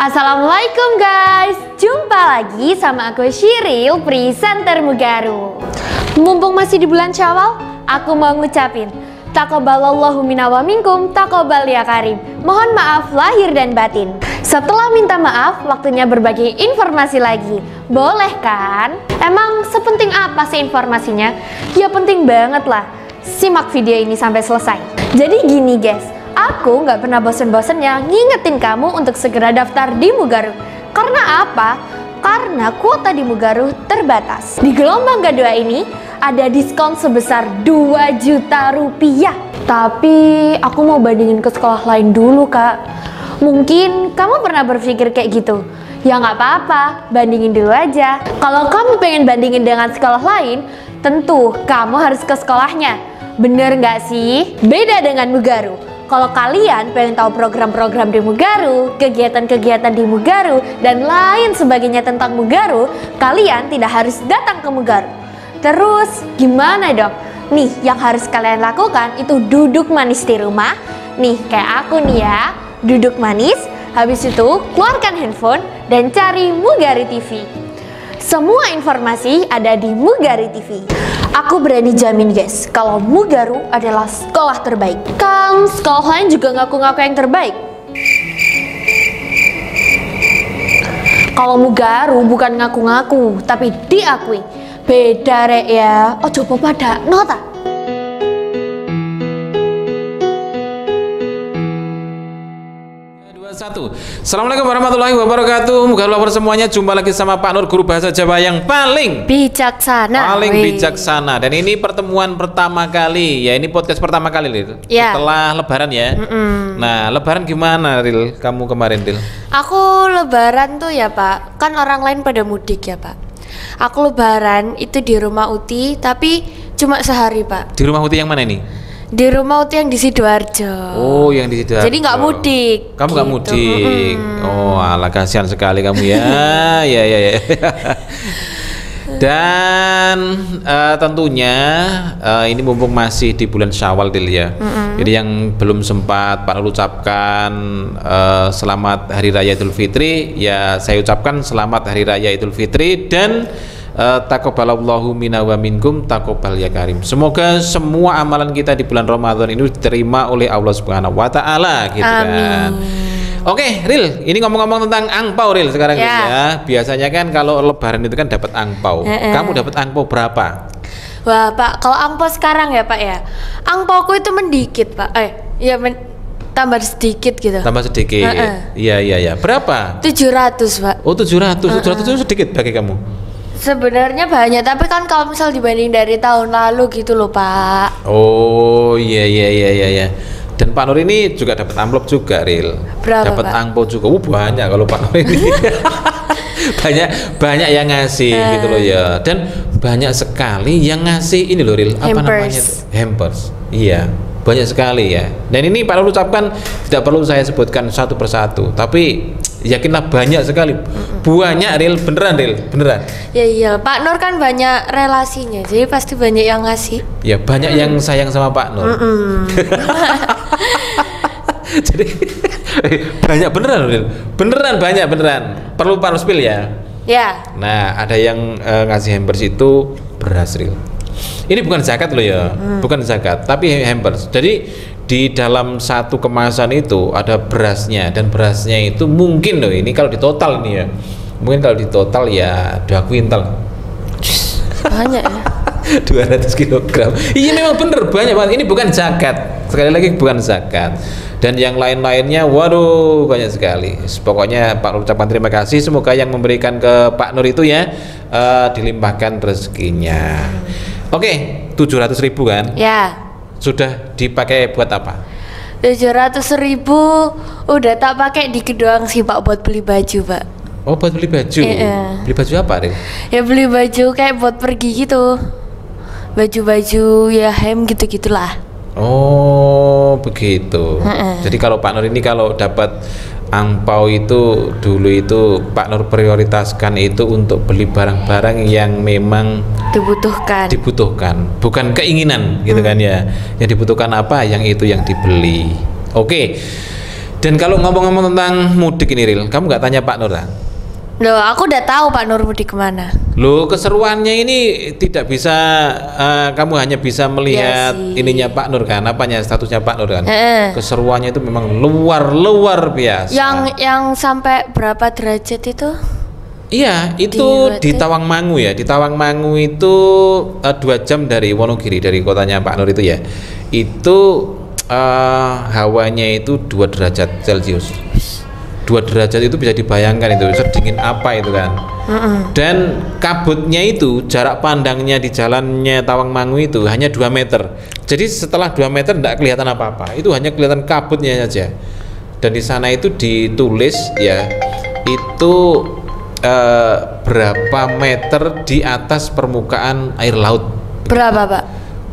Assalamualaikum guys, jumpa lagi sama aku Shiril, presenter Mugaru. Mumpung masih di bulan Syawal, aku mau ngucapin Taqabbalallahu minna wa minkum, taqabbal ya karim. Mohon maaf lahir dan batin. Setelah minta maaf, waktunya berbagi informasi lagi. Boleh kan? Emang sepenting apa sih informasinya? Ya penting banget lah. Simak video ini sampai selesai. Jadi gini guys, aku nggak pernah bosen-bosennya ngingetin kamu untuk segera daftar di Mugaru. Karena apa? Karena kuota di Mugaru terbatas. Di gelombang kedua ini ada diskon sebesar 2 juta rupiah. Tapi aku mau bandingin ke sekolah lain dulu kak. Mungkin kamu pernah berpikir kayak gitu. Ya nggak apa-apa, bandingin dulu aja. Kalau kamu pengen bandingin dengan sekolah lain, tentu kamu harus ke sekolahnya. Bener nggak sih? Beda dengan Mugaru. Kalau kalian pengen tahu program-program di Mugaru, kegiatan-kegiatan di Mugaru, dan lain sebagainya tentang Mugaru, kalian tidak harus datang ke Mugaru. Terus gimana dong? Nih yang harus kalian lakukan itu duduk manis di rumah. Nih kayak aku nih ya, duduk manis. Habis itu keluarkan handphone dan cari Mugaru TV. Semua informasi ada di Mugaru TV. Aku berani jamin guys, kalau Mugaru adalah sekolah terbaik. Kan sekolah lain juga ngaku-ngaku yang terbaik. Kalau Mugaru bukan ngaku-ngaku, tapi diakui. Beda rek ya, oh coba pada nota. Assalamualaikum warahmatullahi wabarakatuh. Moga-moga semuanya jumpa lagi sama Pak Nur, guru bahasa Jawa yang paling bijaksana. Bijaksana. Dan ini pertemuan pertama kali ya, ini podcast pertama kali Ril. Ya. Setelah Lebaran ya. Nah, Lebaran gimana Ril? Kamu kemarin Ril? Aku Lebaran tuh ya Pak, kan orang lain pada mudik ya Pak. Aku Lebaran itu di rumah Uti, tapi cuma sehari Pak. Di rumah Uti yang mana ini? Di rumah Uti yang di Sidoarjo. Oh, yang di Sidoarjo. Jadi nggak mudik. Kamu nggak gitu. mudik. Oh, alah kasihan sekali kamu ya. ya. Dan tentunya ini mumpung masih di bulan Syawal Dil ya. Jadi yang belum sempat Pak Nur ucapkan selamat Hari Raya Idul Fitri, ya saya ucapkan selamat Hari Raya Idul Fitri dan taqabbalallahu minna wa minkum, taqabbal ya karim. Semoga semua amalan kita di bulan Ramadan ini diterima oleh Allah Subhanahu wa taala gitu kan. Oke, Ril, ini ngomong-ngomong tentang angpau Ril sekarang ya. Biasanya kan kalau Lebaran itu kan dapat angpau. Kamu dapat angpau berapa? Wah, Pak, kalau angpau sekarang ya, Pak ya. Angpauku itu mendikit, Pak. Tambah sedikit gitu. Tambah sedikit. Iya. Berapa? 700, Pak. Oh, 700. 700 itu sedikit bagi kamu. Sebenarnya banyak, tapi kan kalau misal dibanding dari tahun lalu gitu loh, Pak. Oh, iya. Dan Pak Nur ini juga dapat amplop juga, Ril. Berapa, dapat Pak? angpau juga. Banyak kalau Pak Nur ini. banyak yang ngasih gitu loh ya. Dan banyak sekali yang ngasih ini loh, Ril. Apa namanya? Hampers. Iya. Banyak sekali ya. Dan ini Pak Nur ucapkan tidak perlu saya sebutkan satu persatu, tapi yakinlah banyak sekali. Banyak Ril, beneran Ril, beneran. Ya iya, Pak Nur kan banyak relasinya, jadi pasti banyak yang ngasih. Ya banyak yang sayang sama Pak Nur. Jadi banyak beneran Ril. Beneran banyak beneran. Perlu Pak Nur spill ya. Ya. Nah, ada yang ngasih hampers itu beras Ril. Ini bukan zakat loh ya, bukan zakat, tapi hampers. Jadi di dalam satu kemasan itu ada berasnya, dan berasnya itu mungkin loh, ini kalau ditotal nih ya, mungkin kalau ditotal ya 2 kuintal. Banyak ya. 200 kilogram. Iya memang bener banyak banget. Ini bukan zakat. Sekali lagi bukan zakat. Dan yang lain-lainnya, waduh banyak sekali. Pokoknya Pak Nur ucapkan terima kasih. Semoga yang memberikan ke Pak Nur itu ya dilimpahkan rezekinya. Oke, 700.000 kan? Ya. Sudah dipakai buat apa? 700.000 udah tak pakai dikit doang sih Pak, buat beli baju Pak. Oh, buat beli baju? Beli baju apa Ril? Ya beli baju kayak buat pergi gitu. Baju-baju ya hem gitu-gitulah. Oh begitu. Jadi kalau Pak Nur ini kalau dapat angpau itu dulu itu Pak Nur prioritaskan itu untuk beli barang-barang yang memang dibutuhkan, bukan keinginan gitu kan ya. Yang dibutuhkan apa, yang itu yang dibeli. Oke. Dan kalau ngomong-ngomong tentang mudik ini Ril, kamu nggak tanya Pak Nur lah? Loh, aku udah tahu Pak Nur mudik kemana. Loh, keseruannya ini tidak bisa kamu hanya bisa melihat Iya sih. ininya Pak Nur kan, apanya statusnya Pak Nur kan. Heeh. Keseruannya itu memang luar biasa. Yang sampai berapa derajat itu? Iya, itu di Berarti- Tawangmangu ya. Di Tawangmangu itu 2 jam dari Wonogiri, dari kotanya Pak Nur itu ya. Itu hawanya itu 2 derajat Celcius. 2 derajat itu bisa dibayangkan itu sedingin apa itu kan. Dan kabutnya itu jarak pandangnya di jalannya Tawangmangu itu hanya 2 meter. Jadi setelah 2 meter tidak kelihatan apa-apa. Itu hanya kelihatan kabutnya saja. Dan di sana itu ditulis ya, itu berapa meter di atas permukaan air laut. Berapa, Pak?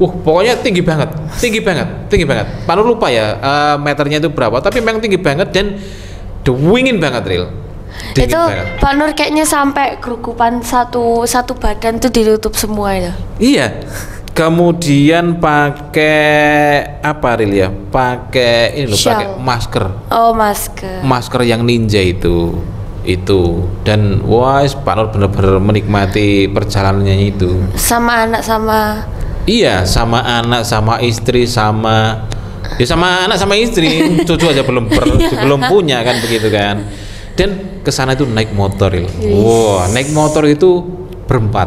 Pokoknya tinggi banget, tinggi banget, tinggi banget. Pak Nur lupa ya meternya itu berapa, tapi memang tinggi banget dan dingin banget Ril. Dingin Itu banget. Pak Nur kayaknya sampai kerukupan satu badan tuh ditutup semua itu. Iya. Kemudian pakai apa Ril ya? Pakai ini loh, pakai Shawl. masker. Oh, masker. Masker yang ninja itu. Dan wah, Pak Nur benar-benar menikmati perjalanannya itu. Sama anak sama Iya, sama anak, sama istri, sama anak sama istri, cucu aja belum punya kan begitu kan. Dan kesana itu naik motor ya. Wah, naik motor itu berempat,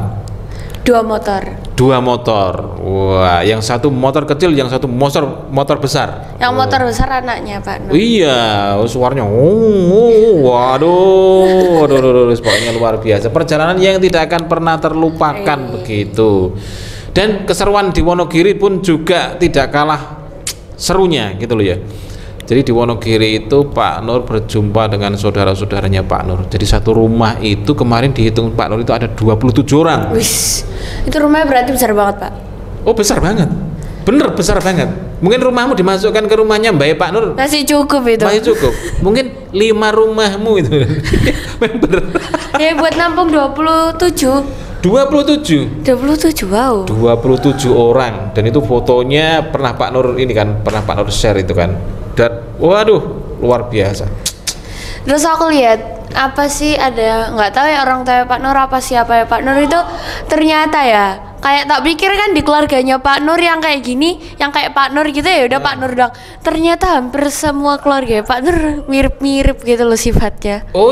2 motor. 2 motor. Wah, yang satu motor kecil, yang satu motor besar. Yang motor besar anaknya Pak Nur. Iya, suaranya waduh, pokoknya luar biasa. Perjalanan yang tidak akan pernah terlupakan begitu. Dan keseruan di Wonogiri pun juga tidak kalah serunya gitu loh ya. Jadi di Wonogiri itu Pak Nur berjumpa dengan saudara-saudaranya Pak Nur. Jadi satu rumah itu kemarin dihitung Pak Nur itu ada 27 orang. Wis, itu rumahnya berarti besar banget Pak. Oh, besar banget. Bener, besar banget. Mungkin rumahmu dimasukkan ke rumahnya Mbak Pak Nur Masih cukup itu. masih cukup. Mungkin 5 rumahmu itu. Member. Ya buat nampung 27. 27 wow. 27 orang, dan itu fotonya pernah Pak Nur share itu kan. Dan waduh, luar biasa. Terus aku lihat apa sih, ada nggak tahu ya orang tua Pak Nur apa siapa ya Pak Nur itu, ternyata ya kayak tak pikir kan di keluarganya Pak Nur yang kayak gini, yang kayak Pak Nur gitu ya udah Pak Nur doang. Ternyata hampir semua keluarga Pak Nur mirip-mirip gitu loh sifatnya. Oh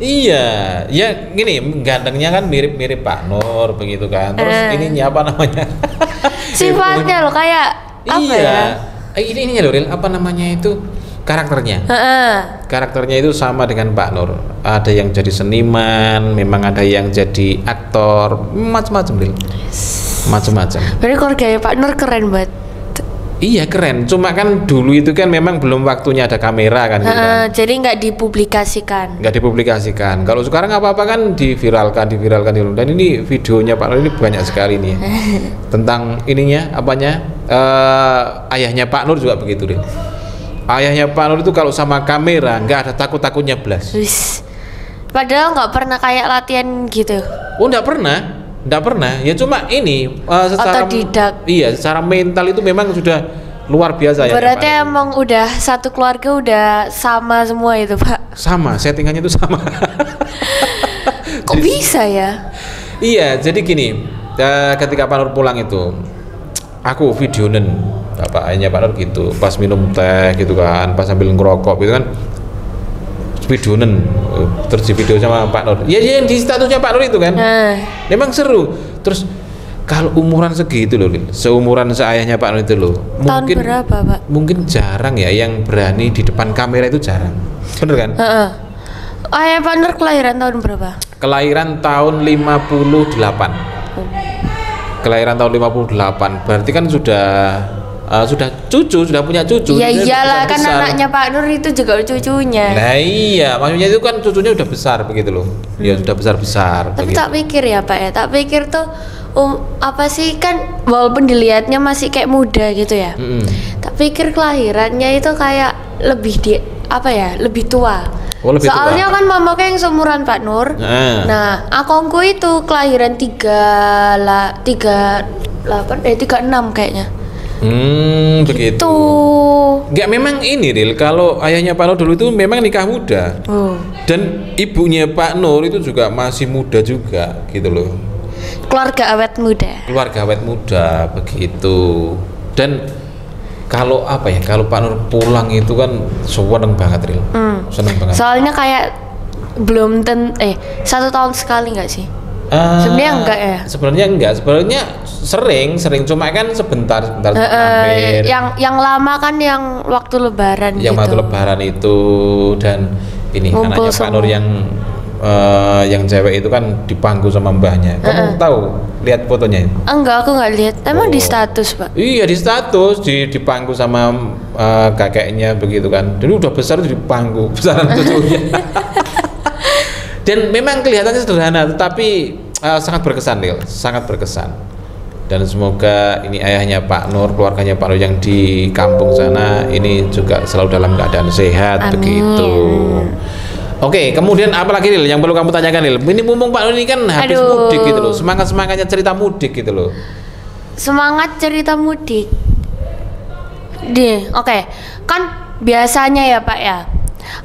iya, ya gini, gantengnya kan mirip-mirip Pak Nur begitu kan. Terus ininya apa namanya? Sifatnya loh kayak apa ya? Ininya loh Ril, apa namanya itu? Karakternya. Karakternya itu sama dengan Pak Nur. Ada yang jadi seniman, memang ada yang jadi aktor, macam-macam Ril. Macam-macam. Berarti keluarganya Pak Nur keren banget. Iya, keren. Cuma kan dulu itu kan memang belum waktunya ada kamera kan gitu kan. Jadi nggak dipublikasikan. Nggak dipublikasikan. Kalau sekarang apa-apa kan diviralkan. Dan ini videonya Pak Nur ini banyak sekali nih. Tentang ininya, apanya? Ayahnya Pak Nur juga begitu deh. Ayahnya Pak Nur itu kalau sama kamera nggak ada takut-takutnya belas. Wis. Padahal nggak pernah kayak latihan gitu. Oh, nggak pernah. Ya cuma ini secara Otodidak. Iya, secara mental itu memang sudah luar biasa ya. Berarti Pak Nur. emang udah satu keluarga udah sama semua itu Pak. Sama, settingannya itu sama. Kok bisa ya? Iya, jadi gini, ketika Pak Nur pulang itu, aku videonen bapaknya Pak Nur gitu, pas minum teh gitu kan, pas sambil ngerokok gitu kan, videonen, terus di video sama Pak Nur. Iya, yang di statusnya Pak Nur itu kan, memang seru. Terus kalau umuran segitu loh, Lil, seumuran seayahnya Pak Nur itu loh, Tahun berapa Pak? mungkin jarang ya yang berani di depan kamera itu, jarang, bener kan? Ayah Pak Nur kelahiran tahun berapa? Kelahiran tahun 58. Kelahiran tahun 58. Berarti kan sudah punya cucu. Ya Dia iyalah kan besar. anaknya Pak Nur itu juga cucunya. Nah iya, maksudnya itu kan cucunya udah besar begitu loh. Ya sudah besar-besar Tapi begitu. tak pikir ya Pak ya, tak pikir tuh apa sih, kan walaupun dilihatnya masih kayak muda gitu ya. Tak pikir kelahirannya itu kayak lebih lebih tua. Oh, lebih Soalnya tua. kan mamaku yang seumuran Pak Nur. Nah, akongku itu kelahiran 36 kayaknya. Begitu. Tuh. Enggak, memang ini Ril, kalau ayahnya Pak Nur dulu itu memang nikah muda. Dan ibunya Pak Nur itu juga masih muda juga gitu loh. Keluarga awet muda. Keluarga awet muda begitu. Dan kalau apa ya, kalau Pak Nur pulang itu kan seneng banget Ril. Seneng banget. Soalnya kayak belum 1 tahun sekali nggak sih? Sebenarnya enggak ya? Sebenarnya enggak, sebenarnya sering cuma kan sebentar mampir. Yang lama kan yang waktu lebaran Yang gitu. waktu lebaran itu, dan ini Ngumpul anaknya Pak Nur yang cewek itu kan dipangku sama mbahnya. Kamu tahu lihat fotonya? Enggak, aku nggak lihat. Emang di status, Pak? Iya, di status dipangku sama kakeknya begitu kan. Dulu udah besar tuh dipangku besaran cucunya. Dan memang kelihatannya sederhana, tetapi sangat berkesan, Lil. Sangat berkesan. Dan semoga ini ayahnya Pak Nur, keluarganya Pak Nur yang di kampung sana ini juga selalu dalam keadaan sehat. Amin. Begitu. Oke, kemudian apa lagi Lil yang perlu kamu tanyakan Lil? Ini mumpung Pak Nur ini kan habis mudik gitu loh, semangatnya cerita mudik gitu loh. Semangat cerita mudik. Oke. Kan biasanya ya Pak ya,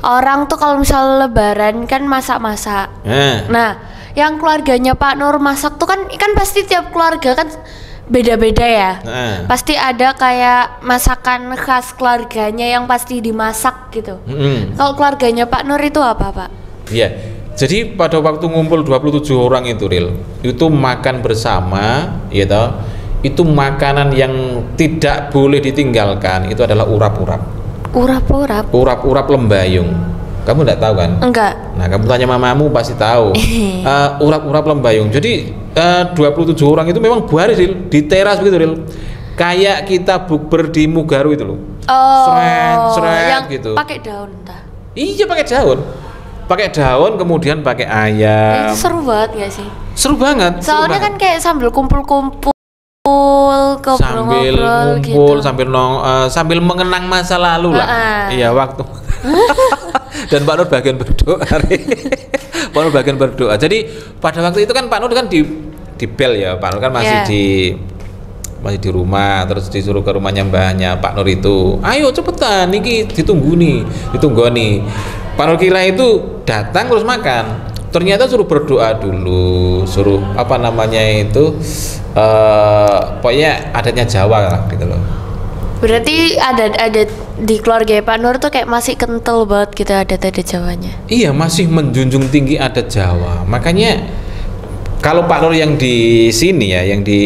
orang tuh kalau misal lebaran kan masak-masak. Nah, yang keluarganya Pak Nur masak tuh kan pasti tiap keluarga kan beda-beda ya. Pasti ada kayak masakan khas keluarganya yang pasti dimasak gitu. Kalau keluarganya Pak Nur itu apa, Pak? Iya. Jadi pada waktu ngumpul 27 orang itu Ril, itu makan bersama, ya toh. Itu makanan yang tidak boleh ditinggalkan, itu adalah urap-urap. Urap-urap? Urap-urap lembayung. Kamu enggak tahu kan? Enggak. Nah, kamu tanya mamamu pasti tahu. Urap-urap lembayung. Jadi 27 orang itu memang baris Ril, di teras begitu Ril. Kayak kita bukber di Mugaru itu loh. Seret yang gitu. Pakai daun entah. Iya, pakai daun. Pakai daun kemudian pakai ayam. Itu seru banget gak sih? Seru banget. Soalnya kan kayak sambil kumpul-kumpul, sambil ngobrol-ngobrol ngumpul gitu. sambil mengenang masa lalu lah. Iya, waktu. Dan Pak Nur bagian berdoa. Pak Nur bagian berdoa. Jadi pada waktu itu kan Pak Nur kan di bel ya. Pak Nur kan masih di rumah, terus disuruh ke rumahnya mbahnya Pak Nur itu. Ayo cepetan, niki ditunggu nih. Pak Nur kira itu datang terus makan. Ternyata suruh berdoa dulu, suruh apa namanya itu, pokoknya adatnya Jawa lah gitu loh. Berarti ada di keluarga Pak Nur tuh kayak masih kental banget gitu adat Jawanya. Iya, masih menjunjung tinggi adat Jawa. Makanya kalau Pak Nur yang di sini ya, yang di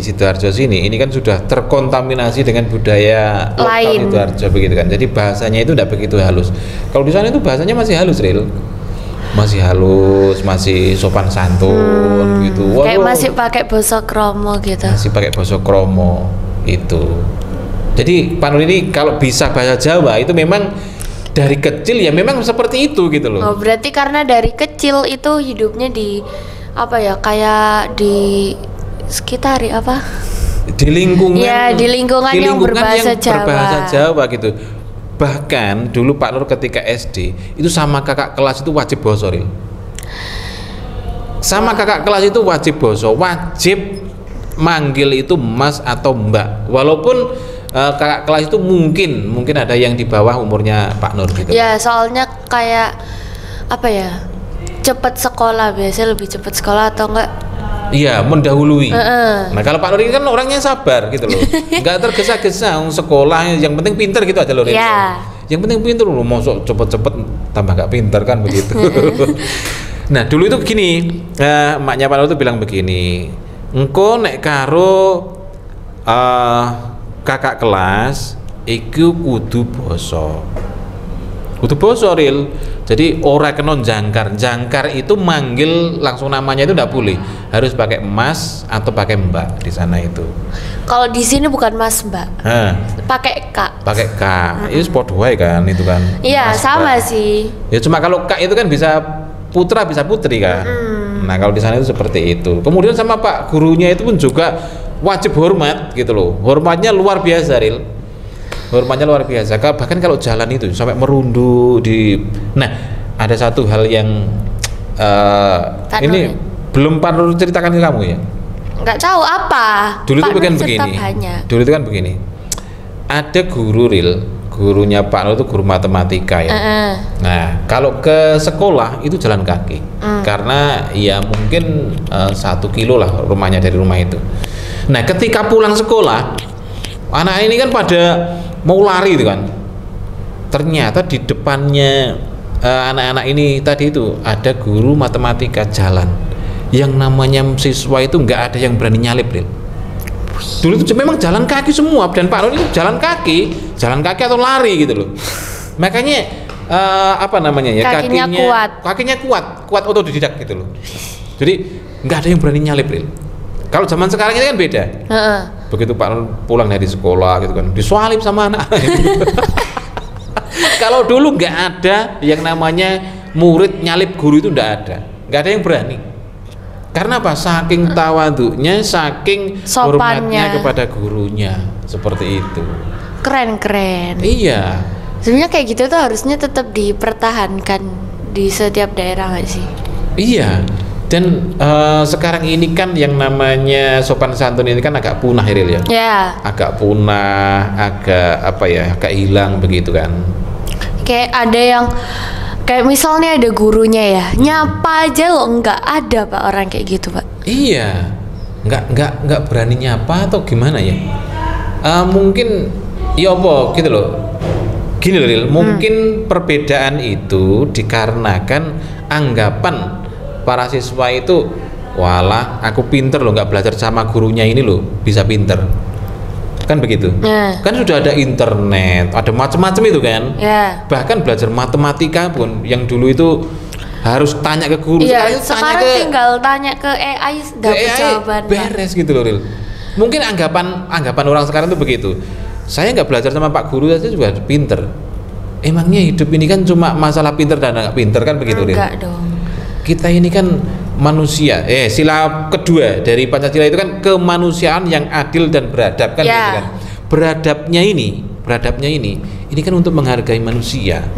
Sidoarjo sini, ini kan sudah terkontaminasi dengan budaya lokal Sidoarjo begitu kan. Jadi bahasanya itu tidak begitu halus. Kalau di sana itu bahasanya masih halus, Ril. Masih halus, masih sopan santun gitu. Kayak masih pakai basa kromo gitu. Masih pakai basa kromo itu. Jadi Pak Nur ini kalau bisa bahasa Jawa itu memang dari kecil ya memang seperti itu gitu loh. Oh, berarti karena dari kecil itu hidupnya di apa ya, kayak di sekitar apa? Di lingkungan. Ya, di lingkungan yang berbahasa Jawa gitu. Bahkan dulu Pak Nur ketika SD itu sama kakak kelas itu wajib boso, Ril. Sama kakak kelas itu wajib boso, wajib manggil itu Mas atau Mbak. Walaupun kakak kelas itu mungkin ada yang di bawah umurnya Pak Nur gitu. Ya, soalnya kayak apa ya? Cepat sekolah, biasanya lebih cepat sekolah atau enggak? Iya, mendahului. Nah, kalau Pak Nur ini kan orangnya sabar gitu loh. Enggak tergesa-gesa sekolah, yang penting pinter gitu aja loh. Yeah. Yang penting pinter loh, mau cepet-cepet tambah gak pinter kan begitu. Nah, dulu itu gini, emaknya Pak Nur itu bilang begini, engko nek karo kakak kelas iku kudu boso. Kudu boso, Ril. Jadi ora kena jangkar itu manggil langsung namanya itu enggak boleh. Harus pakai Mas atau pakai Mbak di sana itu. Kalau di sini bukan Mas, Mbak. Pakai Kak. Pakai Kak. Itu sport wae kan itu kan. Iya, sama Mbak. sih. Ya cuma kalau Kak itu kan bisa putra bisa putri kan. Nah, kalau di sana itu seperti itu. Kemudian sama Pak gurunya itu pun juga wajib hormat gitu loh. Hormatnya luar biasa, Ril. Hormatnya luar biasa. Bahkan kalau jalan itu sampai merunduk di. Nah, ada satu hal yang ini belum Pak Nur ceritakan ke kamu ya. Nggak tahu apa. Dulu itu Pak kan Nur cerita begini. banyak. Dulu itu kan begini. ada guru real, gurunya Pak Nur itu guru matematika ya. Nah, kalau ke sekolah itu jalan kaki, karena ya mungkin 1 kilo lah rumahnya dari rumah itu. Nah, ketika pulang sekolah, anak ini kan pada mau lari itu kan. Ternyata di depannya anak-anak ini tadi itu ada guru matematika jalan. Yang namanya siswa itu nggak ada yang berani nyalip, Lil. Dulu itu memang jalan kaki semua, dan Pak Nur itu jalan kaki atau lari gitu loh. Makanya apa namanya ya, kakinya kuat otodidak gitu loh. Jadi nggak ada yang berani nyalip, Lil. Kalau zaman sekarang ini kan beda. Begitu Pak Nur pulang dari sekolah gitu kan, disualip sama anak. Kalau dulu nggak ada yang namanya murid nyalip guru, itu nggak ada yang berani. Karena apa? Saking tawadhunya, saking hormatnya kepada gurunya, seperti itu. Keren. Iya. Sebenarnya kayak gitu tuh harusnya tetap dipertahankan di setiap daerah nggak sih? Iya. Dan sekarang ini kan yang namanya sopan santun ini kan agak punah, Iril ya. Ya. Agak punah, agak hilang begitu kan. Kayak ada yang kayak misalnya ada gurunya ya, nyapa aja loh nggak ada Pak orang kayak gitu Pak. Iya, nggak berani nyapa atau gimana ya? Mungkin ya apa gitu loh. Gini loh, Lil, mungkin perbedaan itu dikarenakan anggapan para siswa itu, walah aku pinter loh, nggak belajar sama gurunya ini loh bisa pinter. Kan begitu, kan sudah ada internet, ada macam-macam itu kan. Bahkan belajar matematika pun yang dulu itu harus tanya ke guru, sekarang tinggal tanya ke AI dapat jawaban beres gitu loh, Ril. Mungkin anggapan orang sekarang tuh begitu, saya nggak belajar sama Pak Guru aja juga pinter. Emangnya hidup ini kan cuma masalah pinter dan nggak pinter kan begitu, Ril? Enggak dong. Kita ini kan manusia. Sila kedua dari Pancasila itu kan kemanusiaan yang adil dan beradab kan, gitu kan. Beradabnya ini kan untuk menghargai manusia,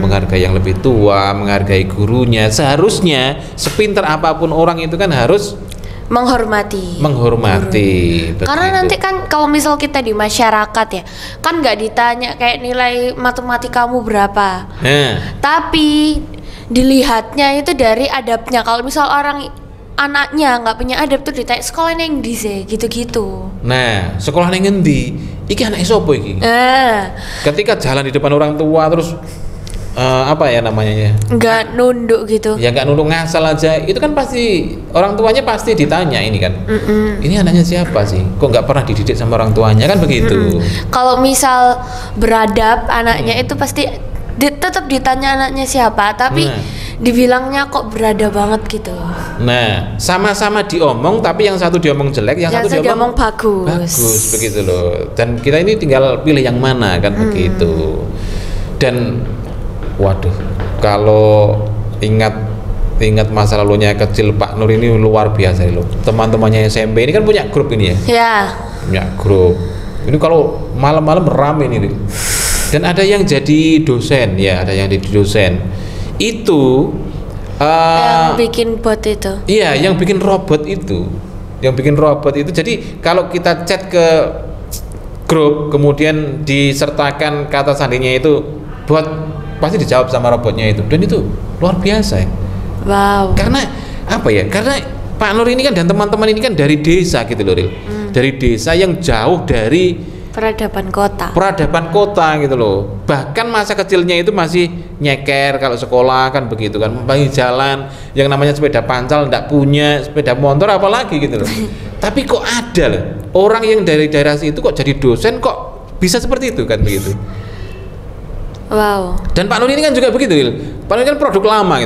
menghargai yang lebih tua, menghargai gurunya. Seharusnya sepintar apapun orang itu kan harus menghormati. Karena nanti kan kalau misal kita di masyarakat ya, kan nggak ditanya kayak nilai matematikamu berapa. Tapi dilihatnya itu dari adabnya. Kalau misal anaknya nggak punya adab tuh ditanya sekolah neng di gitu-gitu. Nah, sekolah neng ngendi? Iki anak sopo iki? Ketika jalan di depan orang tua terus apa ya namanya? Nggak nunduk gitu. Ya nggak nunduk, ngasal aja. Itu kan pasti orang tuanya pasti ditanya ini kan. Ini anaknya siapa sih? Kok nggak pernah dididik sama orang tuanya kan begitu? Kalau misal beradab anaknya itu pasti tetap ditanya anaknya siapa, tapi dibilangnya kok berada banget gitu. Nah, sama-sama diomong, tapi yang satu diomong jelek, yang satu diomong bagus begitu loh. Dan kita ini tinggal pilih yang mana kan begitu. Dan waduh, kalau ingat masa lalunya kecil Pak Nur ini luar biasa loh. Teman-temannya SMP ini kan punya grup ini ya. Punya grup. Ini kalau malam-malam rame ini. Dan ada yang jadi dosen ya, itu yang bikin bot itu. Iya, yang bikin robot itu. Jadi kalau kita chat ke grup kemudian disertakan kata sandinya itu buat, pasti dijawab sama robotnya itu. Dan itu luar biasa ya. Wow. Karena apa ya? Karena Pak Nur ini kan dan teman-teman ini kan dari desa gitu loh, Ril. Dari desa yang jauh dari peradaban kota gitu loh. Bahkan masa kecilnya itu masih nyeker kalau sekolah kan begitu kan, membangun jalan yang namanya sepeda pancal enggak punya, sepeda motor apalagi gitu loh. Tapi kok ada loh orang yang dari daerah situ kok jadi dosen, kok bisa seperti itu kan begitu. Wow. Dan Pak Nur ini kan juga begitu, Lil. Pak Nur kan produk lama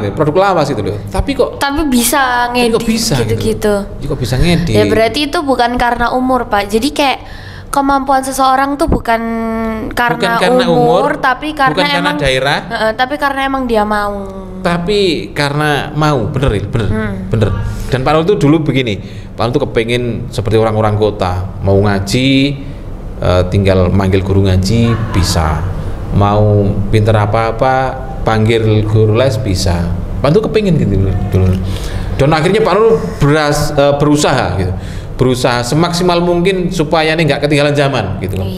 gitu loh. Tapi bisa ngedit gitu. Kok bisa ngedit? Ya berarti itu bukan karena umur, Pak. Jadi kayak kemampuan seseorang tuh bukan karena umur, tapi karena emang daerah, tapi karena emang dia mau. Tapi karena mau, bener. Dan Pak Nur tuh dulu begini, Pak Nur tuh kepengen seperti orang-orang kota, mau ngaji, tinggal manggil guru ngaji bisa, mau pinter apa-apa, panggil guru les bisa. Pak Nur tuh kepengen gitu dulu. Dan akhirnya Pak Nur berusaha semaksimal mungkin supaya nih nggak ketinggalan zaman gitu kan.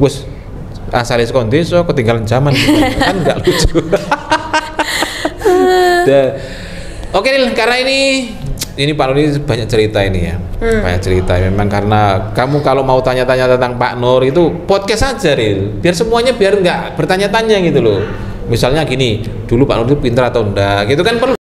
Wes asale sekon desa ketinggalan zaman gitu. Kan nggak lucu. Oke Nil, karena ini Pak Nur ini banyak cerita ini ya, banyak cerita. Memang karena kamu kalau mau tanya-tanya tentang Pak Nur itu podcast aja Ril, biar semuanya biar nggak bertanya-tanya gitu loh. Misalnya gini, dulu Pak Nur itu pintar atau enggak, gitu kan perlu